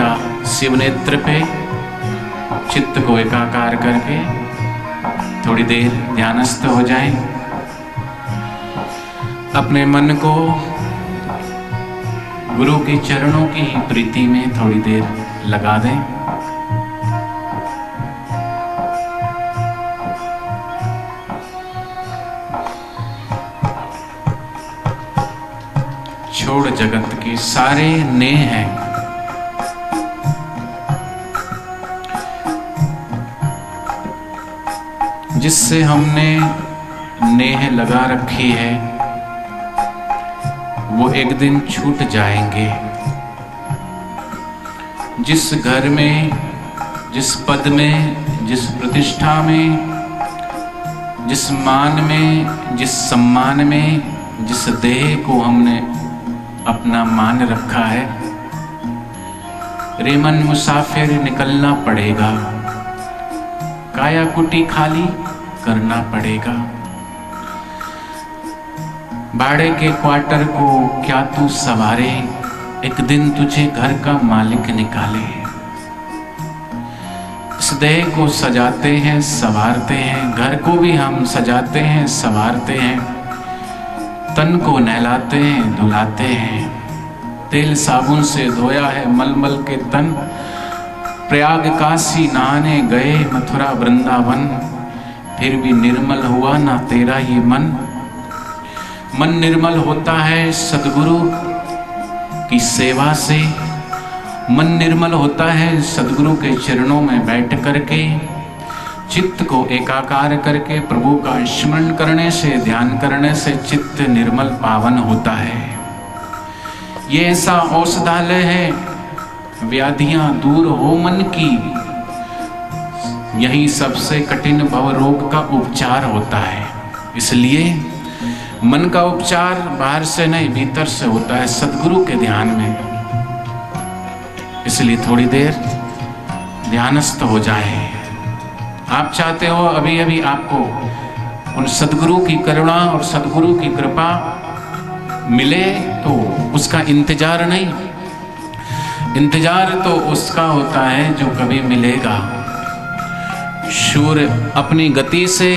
या शिव नेत्र पे चित्त को एकाकार करके थोड़ी देर ध्यानस्थ हो जाएं। अपने मन को गुरु के चरणों की प्रीति में थोड़ी देर लगा दें। छोड़ जगत के सारे नेह हैं, जिससे हमने नेह लगा रखी है, वो एक दिन छूट जाएंगे। जिस घर में, जिस पद में, जिस प्रतिष्ठा में, जिस मान में, जिस सम्मान में, जिस देह को हमने अपना मान रखा है, रे मन मुसाफिर निकलना पड़ेगा, काया कुटी खाली करना पड़ेगा। भाड़े के क्वार्टर को क्या तू सवारे, एक दिन तुझे घर का मालिक निकाले। इस देह को सजाते हैं, संवारते हैं, घर को भी हम सजाते हैं, संवारते हैं, तन को नहलाते हैं, धुलाते हैं। तेल साबुन से धोया है मलमल के तन, प्रयाग काशी नहाने गए, मथुरा वृंदावन, फिर भी निर्मल हुआ ना तेरा ये मन। मन निर्मल होता है सद्गुरु की सेवा से, मन निर्मल होता है सद्गुरु के चरणों में बैठ करके, चित्त को एकाकार करके प्रभु का स्मरण करने से, ध्यान करने से चित्त निर्मल पावन होता है। ये ऐसा औषधालय है, व्याधियां दूर हो मन की, यही सबसे कठिन भव रोग का उपचार होता है। इसलिए मन का उपचार बाहर से नहीं, भीतर से होता है, सद्गुरु के ध्यान में। इसलिए थोड़ी देर ध्यानस्थ हो जाए। आप चाहते हो अभी अभी आपको उन सद्गुरु की करुणा और सद्गुरु की कृपा मिले, तो उसका इंतजार नहीं, इंतजार तो उसका होता है जो कभी मिलेगा। सूर्य अपनी गति से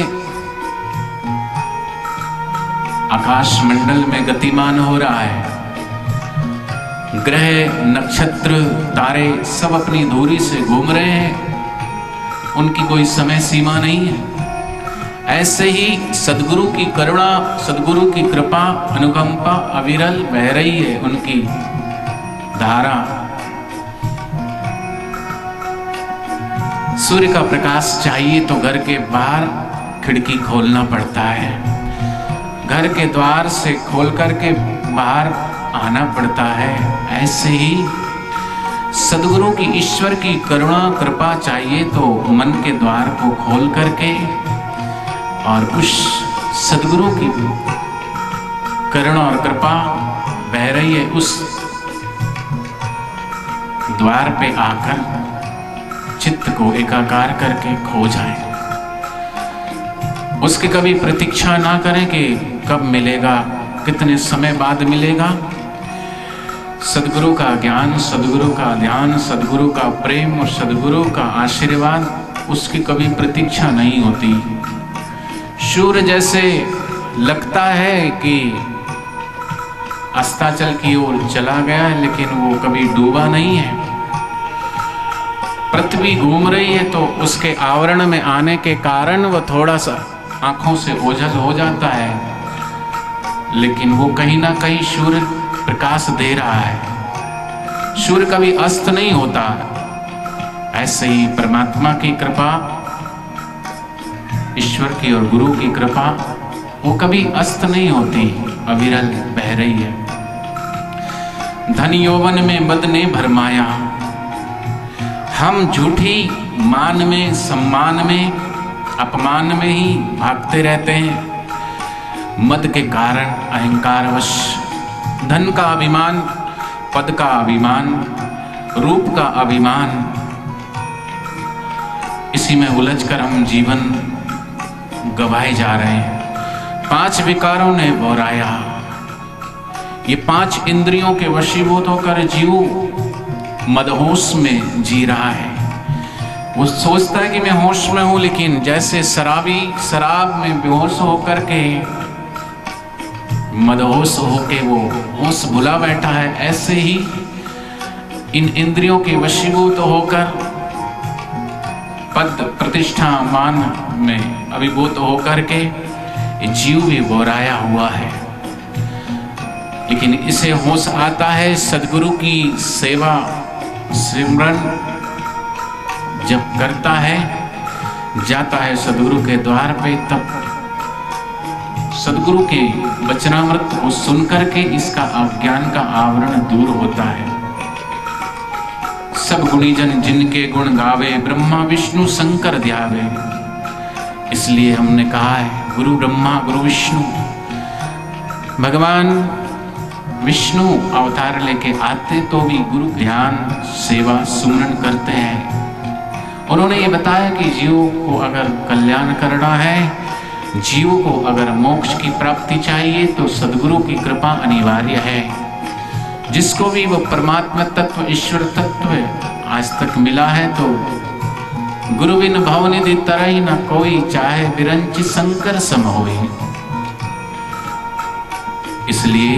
आकाश मंडल में गतिमान हो रहा है, ग्रह नक्षत्र तारे सब अपनी धुरी से घूम रहे हैं, उनकी कोई समय सीमा नहीं है। ऐसे ही सद्गुरु की करुणा, सद्गुरु की कृपा, अनुकंपा अविरल बह रही है, उनकी धारा। सूर्य का प्रकाश चाहिए तो घर के बाहर खिड़की खोलना पड़ता है, घर के द्वार से खोल करके बाहर आना पड़ता है। ऐसे ही सद्गुरु की, ईश्वर की करुणा कृपा चाहिए तो मन के द्वार को खोल करके और उस सद्गुरु की करुणा और कृपा बह रही है, उस द्वार पे आकर चित्त को एकाकार करके खो जाए। उसकी कभी प्रतीक्षा ना करें कि कब मिलेगा, कितने समय बाद मिलेगा। सद्गुरु का ज्ञान, सद्गुरु का ध्यान, सद्गुरु का प्रेम और सद्गुरु का आशीर्वाद, उसकी कभी प्रतीक्षा नहीं होती। सूर्य जैसे लगता है कि अस्ताचल की ओर चला गया है, लेकिन वो कभी डूबा नहीं है। पृथ्वी घूम रही है तो उसके आवरण में आने के कारण वह थोड़ा सा आंखों से ओझल हो जाता है, लेकिन वो कहीं ना कहीं सूर्य प्रकाश दे रहा है। सूर्य कभी अस्त नहीं होता। ऐसे ही परमात्मा की कृपा, ईश्वर की और गुरु की कृपा, वो कभी अस्त नहीं होती, अविरल बह रही है। धन यौवन में मद ने भरमाया, हम झूठी मान में, सम्मान में, अपमान में ही भागते रहते हैं। मद के कारण अहंकारवश धन का अभिमान, पद का अभिमान, रूप का अभिमान, इसी में उलझकर हम जीवन गवाए जा रहे हैं। 5 विकारों ने बोराया, ये 5 इंद्रियों के वशीभूत होकर जीव मदहोश में जी रहा है। वो सोचता है कि मैं होश में हूं, लेकिन जैसे शराबी शराब में बेहोश होकर के मदहोश होके वो होश भुला बैठा है, ऐसे ही इन इंद्रियों के वशीभूत होकर पद प्रतिष्ठा मान में अभिभूत होकर के जीव भी बोराया हुआ है। लेकिन इसे होश आता है सदगुरु की सेवा सिमरन जब करता है, जाता है सदगुरु के द्वार पे, तब सदगुरु के वचनामृत को सुनकर के इसका अज्ञान का आवरण दूर होता है। सब गुणीजन जिनके गुण गावे, ब्रह्मा विष्णु शंकर ध्यावे। इसलिए हमने कहा है गुरु ब्रह्मा गुरु विष्णु। भगवान विष्णु अवतार लेके आते तो भी गुरु ध्यान सेवा सुमरन करते हैं। उन्होंने ये बताया कि जीव को अगर कल्याण करना है, जीव को अगर मोक्ष की प्राप्ति चाहिए, तो सदगुरु की कृपा अनिवार्य है। जिसको भी वो परमात्मा तत्व ईश्वर तत्व आज तक मिला है, तो गुरु बिन भवनिधि तरहि न कोई, चाहे विरंच शंकर सम होई। इसलिए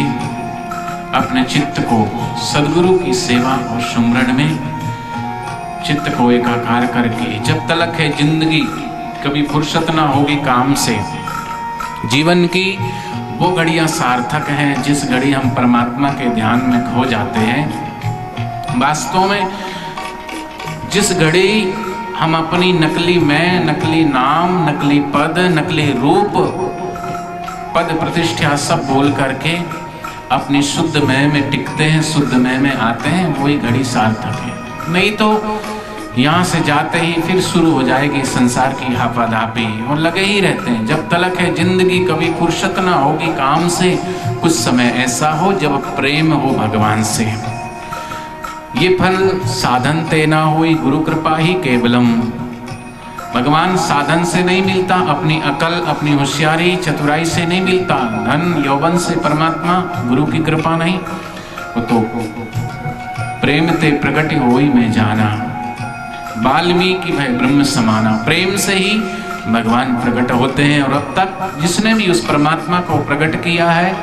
अपने चित्त को सदगुरु की सेवा और सुमरन में चित्त को एकाकार करके, जब तलक है जिंदगी, कभी फुर्सत ना होगी काम से। जीवन की वो घड़ियां सार्थक हैं जिस घड़ी हम परमात्मा के ध्यान में खो जाते हैं। वास्तव में जिस घड़ी हम अपनी नकली मैं, नकली नाम, नकली पद, नकली रूप, पद प्रतिष्ठा सब बोल करके अपनी शुद्ध मैं में टिकते हैं, शुद्ध मैं में आते हैं, वही घड़ी सार्थक है। नहीं तो यहाँ से जाते ही फिर शुरू हो जाएगी संसार की हापाधापी, और लगे ही रहते हैं। जब तलक है जिंदगी, कभी फुर्सत ना होगी काम से। कुछ समय ऐसा हो जब प्रेम हो भगवान से। ये फल साधन ते ना हुई, गुरु कृपा ही केवलम। भगवान साधन से नहीं मिलता, अपनी अकल, अपनी होशियारी, चतुराई से नहीं मिलता, धन यौवन से परमात्मा, गुरु की कृपा नहीं। वो तो प्रेम ते प्रगट होई में जाना, वाल्मीकि भय ब्रह्म समाना। प्रेम से ही भगवान प्रकट होते हैं। और अब तक जिसने भी उस परमात्मा को प्रकट किया है,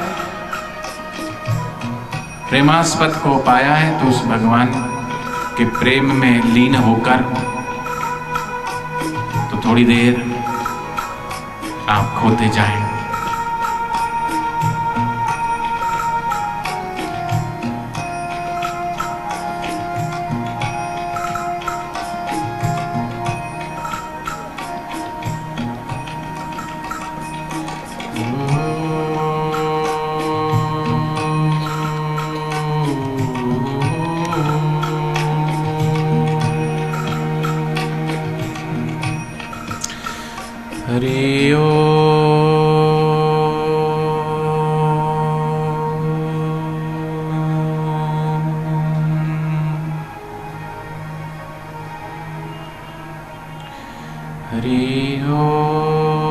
प्रेमास्पद को पाया है, तो उस भगवान के प्रेम में लीन होकर तो थोड़ी देर आप खोते जाएं। हरि ओम। हरि ओम।